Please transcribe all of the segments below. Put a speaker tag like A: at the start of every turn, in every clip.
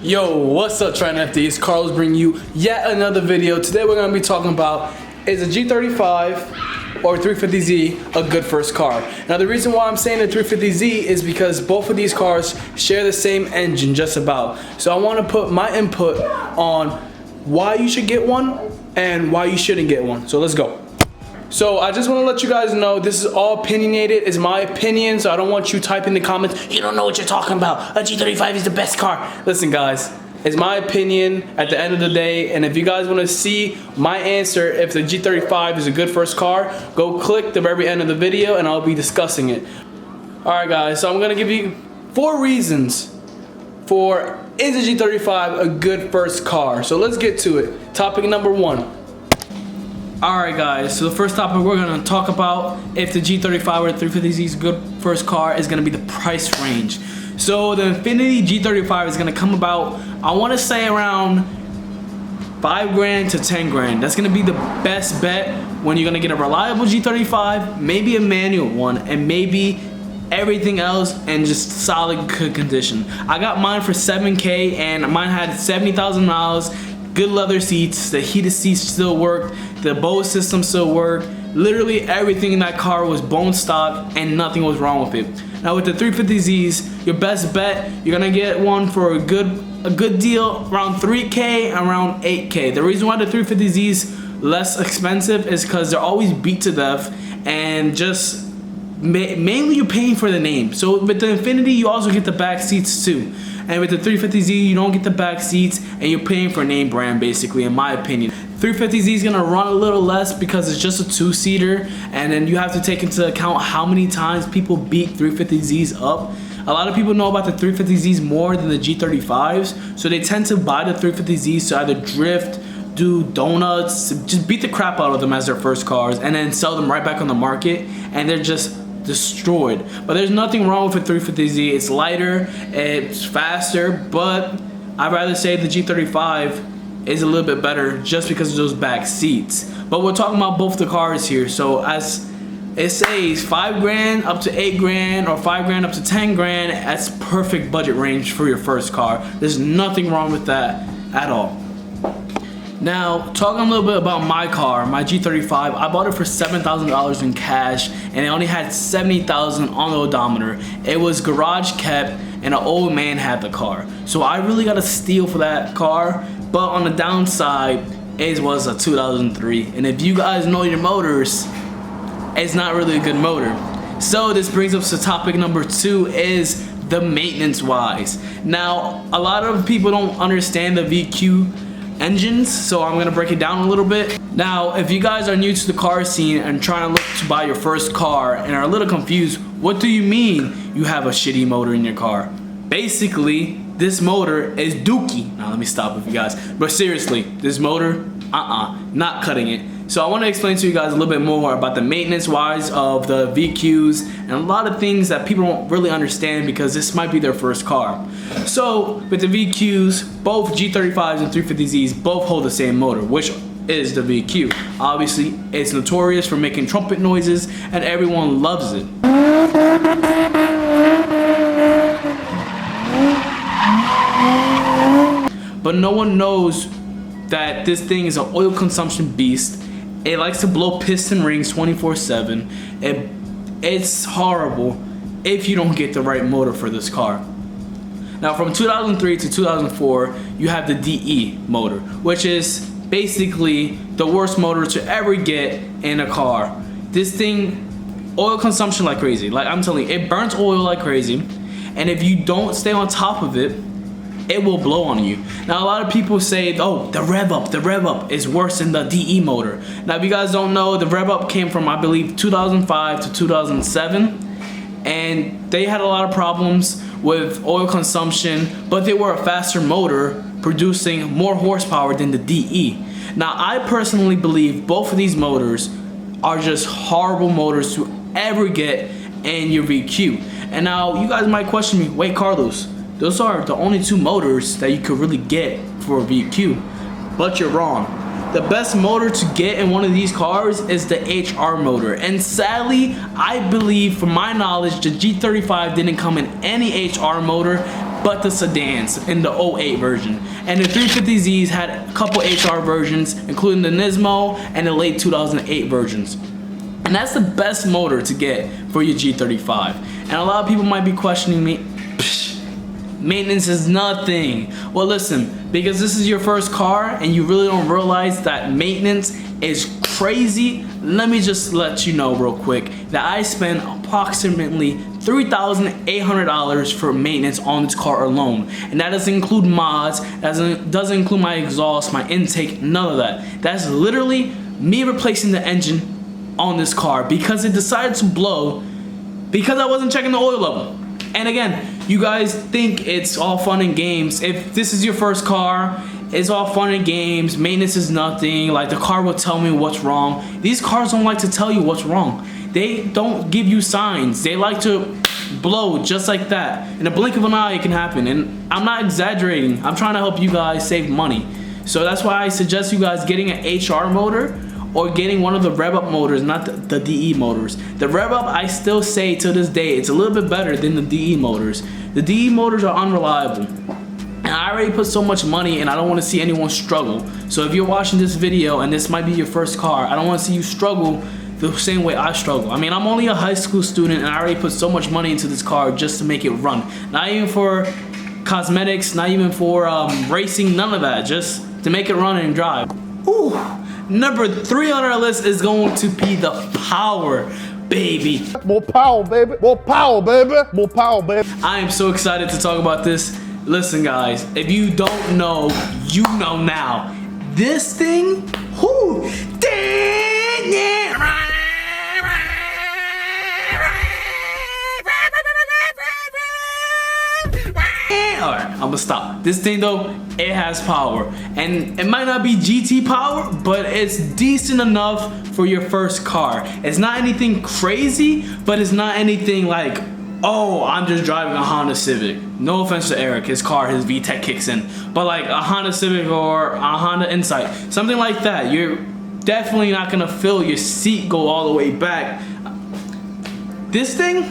A: Yo, what's up, Trident FD? It's Carlos bringing you yet another video. Today we're going to be talking about, is a G35 or 350Z a good first car? Now the reason why I'm saying the 350Z is because both of these cars share the same engine just about. So I want to put my input on why you should get one and why you shouldn't get one. So let's go. So I just want to let you guys know this is all opinionated. It's my opinion, so I don't want you typing in the comments, you don't know what you're talking about, a G35 is the best car. Listen guys, it's my opinion at the end of the day, and if you guys want to see my answer if the G35 is a good first car, go click the very end of the video and I'll be discussing it. Alright guys, so I'm going to give you 4 reasons for is a G35 a good first car. So let's get to it. Topic number 1. Alright guys, so the first topic we're going to talk about if the G35 or 350Z is a good first car is going to be the price range. So the Infiniti G35 is going to come about, I want to say around 5 grand to 10 grand. That's going to be the best bet when you're going to get a reliable G35, maybe a manual one, and maybe everything else in just solid good condition. I got mine for 7K and mine had 70,000 miles. Good leather seats, the heated seats still work, the Bose system still worked. Literally everything in that car was bone stock and nothing was wrong with it. Now with the 350Zs, your best bet, you're gonna get one for a good deal around 3K, around 8K. The reason why the 350Zs less expensive is because they're always beat to death and just mainly you're paying for the name. So with the Infiniti, you also get the back seats too. And with the 350Z, you don't get the back seats and you're paying for name brand basically, in my opinion. 350Z is gonna run a little less because it's just a 2-seater, and then you have to take into account how many times people beat 350Zs up. A lot of people know about the 350Zs more than the G35s, so they tend to buy the 350Zs to either drift, do donuts, just beat the crap out of them as their first cars, and then sell them right back on the market, and they're just destroyed. But there's nothing wrong with the 350Z. It's lighter, it's faster, but I'd rather say the G35 is a little bit better just because of those back seats. But we're talking about both the cars here, so as it says 5 grand up to 8 grand or 5 grand up to 10 grand, that's perfect budget range for your first car. There's nothing wrong with that at all. Now, talking a little bit about my car, my G35, I bought it for $7,000 in cash, and it only had 70,000 on the odometer. It was garage kept, and an old man had the car. So I really got a steal for that car, but on the downside, it was a 2003. And if you guys know your motors, it's not really a good motor. So this brings us to topic number 2 is the maintenance wise. Now, a lot of people don't understand the VQ engines, so I'm gonna break it down a little bit. Now, if you guys are new to the car scene and trying to look to buy your first car and are a little confused, what do you mean you have a shitty motor in your car? Basically, this motor is dookie. Now let me stop with you guys, but seriously, this motor, not cutting it. So I want to explain to you guys a little bit more about the maintenance wise of the VQs and a lot of things that people don't really understand because this might be their first car. So with the VQs, both G35s and 350Zs both hold the same motor, which is the VQ. Obviously, it's notorious for making trumpet noises and everyone loves it. But no one knows that this thing is an oil consumption beast. It likes to blow piston rings 24/7. It's horrible if you don't get the right motor for this car. Now from 2003 to 2004, you have the DE motor, which is basically the worst motor to ever get in a car. This thing, oil consumption like crazy. Like I'm telling you, it burns oil like crazy. And if you don't stay on top of it, it will blow on you. Now a lot of people say, oh, the rev up is worse than the DE motor. Now if you guys don't know, the rev up came from I believe 2005 to 2007, and they had a lot of problems with oil consumption, but they were a faster motor producing more horsepower than the DE. Now I personally believe both of these motors are just horrible motors to ever get in your VQ. And now you guys might question me, wait Carlos, those are the only 2 motors that you could really get for a VQ. But you're wrong. The best motor to get in one of these cars is the HR motor. And sadly, I believe, from my knowledge, the G35 didn't come in any HR motor but the sedans in the '08 version. And the 350Zs had a couple HR versions, including the Nismo and the late 2008 versions. And that's the best motor to get for your G35. And a lot of people might be questioning me, maintenance is nothing. Well, listen, because this is your first car and you really don't realize that maintenance is crazy, let me just let you know real quick that I spend approximately $3,800 for maintenance on this car alone. And that doesn't include mods, doesn't include my exhaust, my intake, none of that. That's literally me replacing the engine on this car because it decided to blow because I wasn't checking the oil level. And again, you guys think it's all fun and games. If this is your first car, it's all fun and games, maintenance is nothing, like the car will tell me what's wrong. These cars don't like to tell you what's wrong. They don't give you signs. They like to blow just like that. In a blink of an eye, it can happen. And I'm not exaggerating. I'm trying to help you guys save money. So that's why I suggest you guys getting an HR motor or getting one of the rev up motors, not the DE motors. The rev up, I still say to this day, it's a little bit better than the DE motors. The DE motors are unreliable. And I already put so much money and I don't want to see anyone struggle. So if you're watching this video and this might be your first car, I don't want to see you struggle the same way I struggle. I mean, I'm only a high school student and I already put so much money into this car just to make it run. Not even for cosmetics, not even for racing, none of that. Just to make it run and drive. Ooh. Number 3 on our list is going to be the power, baby.
B: More power, baby. More power, baby. More power, baby.
A: I am so excited to talk about this. Listen, guys, if you don't know, you know now. This thing, whoo, Alright, I'm gonna stop. This thing though, it has power. And it might not be GT power, but it's decent enough for your first car. It's not anything crazy, but it's not anything like, oh, I'm just driving a Honda Civic. No offense to Eric, his car, his VTEC kicks in. But like a Honda Civic or a Honda Insight, something like that. You're definitely not gonna feel your seat go all the way back. This thing,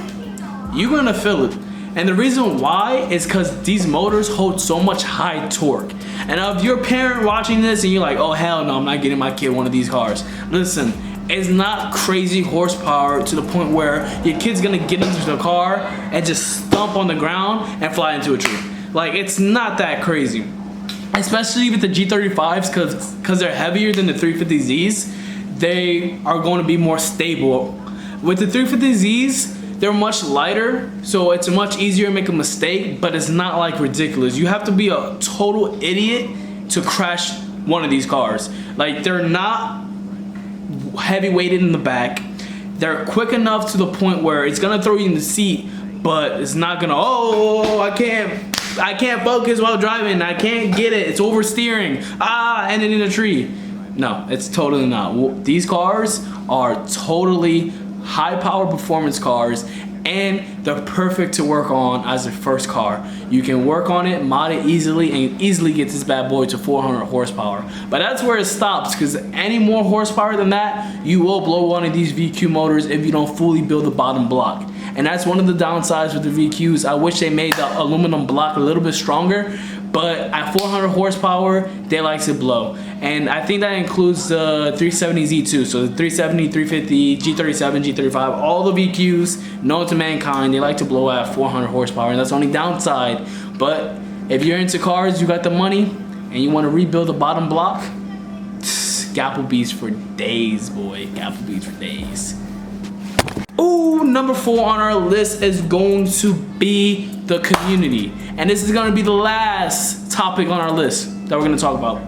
A: you're gonna feel it. And the reason why is because these motors hold so much high torque. And if you're a parent watching this and you're like, oh hell no, I'm not getting my kid one of these cars. Listen, it's not crazy horsepower to the point where your kid's gonna get into the car and just stomp on the ground and fly into a tree. Like, it's not that crazy. Especially with the G35s, because they're heavier than the 350Zs, they are going to be more stable. With the 350Zs, they're much lighter, so it's much easier to make a mistake, but it's not like ridiculous. You have to be a total idiot to crash one of these cars. Like, they're not heavy weighted in the back. They're quick enough to the point where it's gonna throw you in the seat, but it's not gonna, oh, I can't focus while driving, I can't get it, it's oversteering, ended in a tree. No, it's totally not. These cars are totally high power performance cars, and they're perfect to work on as a first car. You can work on it, mod it easily, and easily get this bad boy to 400 horsepower. But that's where it stops, because any more horsepower than that, you will blow one of these VQ motors if you don't fully build the bottom block. And that's one of the downsides with the VQs. I wish they made the aluminum block a little bit stronger, but at 400 horsepower, they like to blow. And I think that includes the 370Z too. So the 370, 350, G37, G35, all the VQs known to mankind, they like to blow at 400 horsepower, and that's the only downside. But if you're into cars, you got the money, and you want to rebuild the bottom block, Applebee's for days, boy. Applebee's for days. Ooh, number 4 on our list is going to be the community. And this is going to be the last topic on our list that we're going to talk about.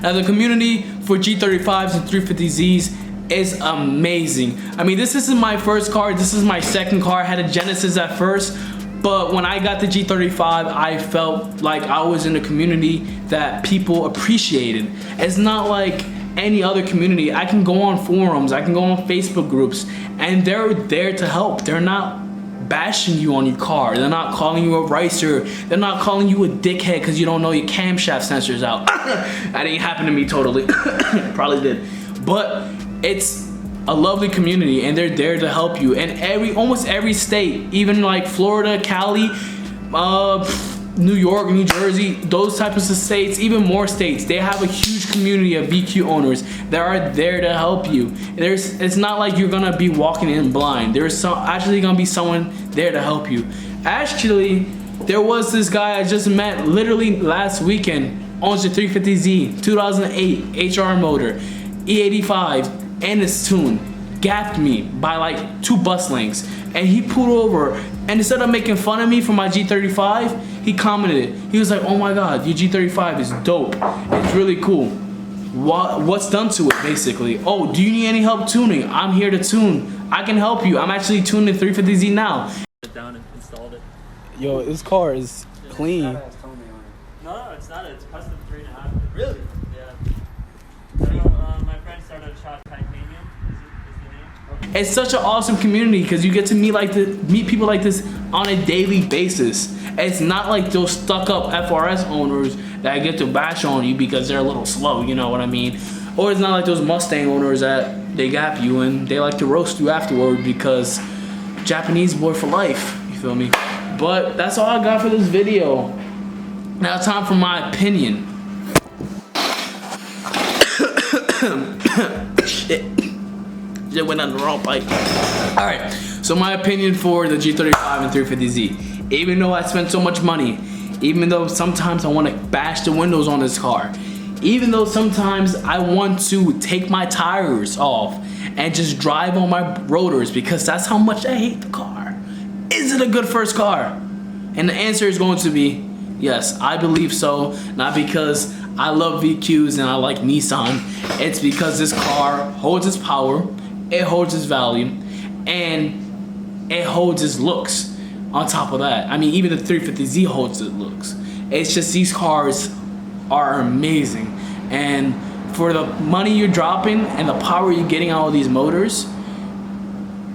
A: Now, the community for G35s and 350Zs is amazing. I mean, this isn't my first car. This is my second car. I had a Genesis at first. But when I got the G35, I felt like I was in a community that people appreciated. It's not like any other community. I can go on forums, I can go on Facebook groups, and they're there to help. They're not bashing you on your car. They're not calling you a ricer. They're not calling you a dickhead because you don't know your camshaft sensor's out. That didn't happen to me totally. Probably did. But it's a lovely community, and they're there to help you. And almost every state, even like Florida, Cali, New York, New Jersey, those types of states, even more states, they have a huge community of VQ owners that are there to help you. It's not like you're gonna be walking in blind. There's actually gonna be someone there to help you. Actually, there was this guy I just met literally last weekend, owns a 350Z, 2008 HR motor, E85, and it's tuned. Gapped me by like 2 bus lengths, and he pulled over, and instead of making fun of me for my G35, he commented. He was like, "Oh my God, your G35 is dope. It's really cool. What's done to it, basically? Oh, do you need any help tuning? I'm here to tune. I can help you. I'm actually tuning the 350Z now."
C: Down and installed it.
A: Yo, this car is clean.
C: No, it's not. It's custom 3.5. Really? Yeah. I don't know. My friend started a shop, Titanium. Is the name?
A: It's such an awesome community because you get to meet people like this on a daily basis. It's not like those stuck-up FRS owners that get to bash on you because they're a little slow. You know what I mean? Or it's not like those Mustang owners that they gap you and they like to roast you afterward because Japanese boy for life. You feel me? But that's all I got for this video. Now time for my opinion. Shit. Just went on the wrong pipe. Alright, so my opinion for the G35 and 350Z. Even though I spent so much money, even though sometimes I want to bash the windows on this car, even though sometimes I want to take my tires off and just drive on my rotors because that's how much I hate the car, is it a good first car? And the answer is going to be yes, I believe so. Not because I love VQs and I like Nissan. It's because this car holds its power, it holds its value, and it holds its looks. On top of that, I mean, even the 350Z holds its looks. It's just these cars are amazing, and for the money you're dropping and the power you're getting out of these motors,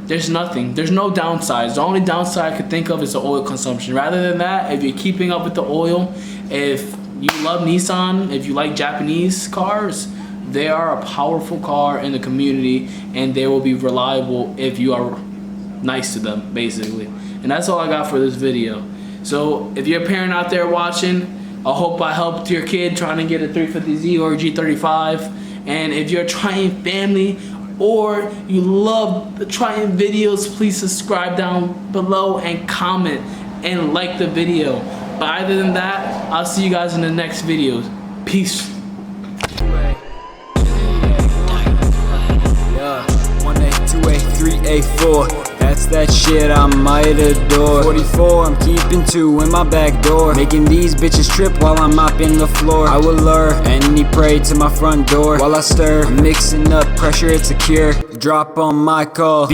A: there's nothing. There's no downsides. The only downside I could think of is the oil consumption. Rather than that, if you're keeping up with the oil, if you love Nissan, if you like Japanese cars, they are a powerful car in the community, and they will be reliable if you are nice to them, basically. And that's all I got for this video. So if you're a parent out there watching, I hope I helped your kid trying to get a 350Z or a G35. And if you're a Trident family or you love the Trident videos, please subscribe down below and comment and like the video. But other than that, I'll see you guys in the next video. Peace.
D: Yeah, 1A, 2A, 3A, 4. That's that shit I might adore. 44, I'm keeping 2 in my back door, making these bitches trip while I'm mopping the floor. I will lure any prey to my front door while I stir. I'm mixing up pressure, it's a cure. Drop on my call.